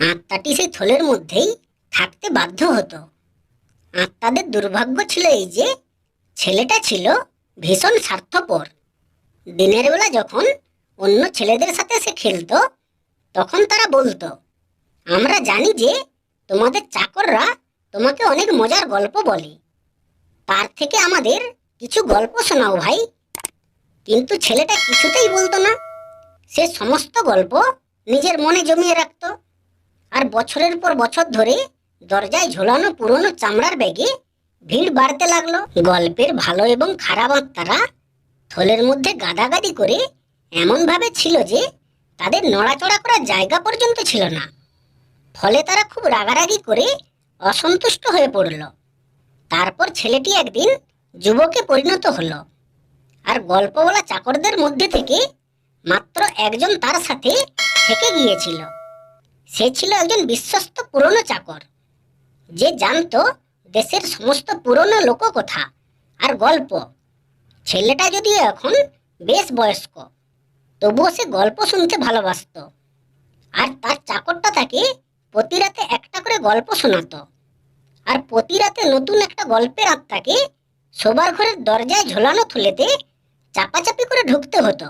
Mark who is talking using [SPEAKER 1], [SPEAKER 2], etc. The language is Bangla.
[SPEAKER 1] আত্মাটি সেই থলের মধ্যেই থাকতে বাধ্য হতো। আত্মাদের দুর্ভাগ্য ছিল এই যে ছেলেটা ছিল ভীষণ স্বার্থপর। দিনের বেলা যখন অন্য ছেলেদের সাথে সে খেলতো, তখন তারা বলতো, আমরা জানি যে তোমাদের চাকররা তোমাকে অনেক মজার গল্প বলে, তার থেকে আমাদের কিছু গল্প শোনাও ভাই। কিন্তু ছেলেটা কিছুতেই বলতো না। সে সমস্ত গল্প নিজের মনে জমিয়ে রাখত। আর বছরের পর বছর ধরে দরজায় ঝোলানো পুরনো চামড়ার ব্যাগে ভিড় বাড়তে লাগলো। গল্পের ভালো এবং খারাপ আত্মারা থলের মধ্যে গাদাগাদি করে এমনভাবে ছিল যে তাদের নড়াচড়া করার জায়গা পর্যন্ত ছিল না। ফলে তারা খুব রাগারাগি করে অসন্তুষ্ট হয়ে পড়ল। তারপর ছেলেটি একদিন যুবকে পরিণত হলো, আর গল্প বলা চাকরদের মধ্যে থেকে মাত্র একজন তার সাথে থেকে গিয়েছিল। সে ছিল একজন বিশ্বস্ত পুরনো চাকর, যে জানতো দেশের সমস্ত পুরনো লোককথা আর গল্প। ছেলেটা যদিও এখন বেশ বয়স্ক, তবুও সে গল্প শুনতে ভালোবাসতো। আর তার চাকরটা তাকে প্রতি রাতে একটা করে গল্প শোনাতো। আর প্রতি রাতে নতুন একটা গল্পের আত্মাকে শোবার ঘরের দরজায় ঝোলানো থলেতে চাপাচাপি করে ঢুকতে হতো।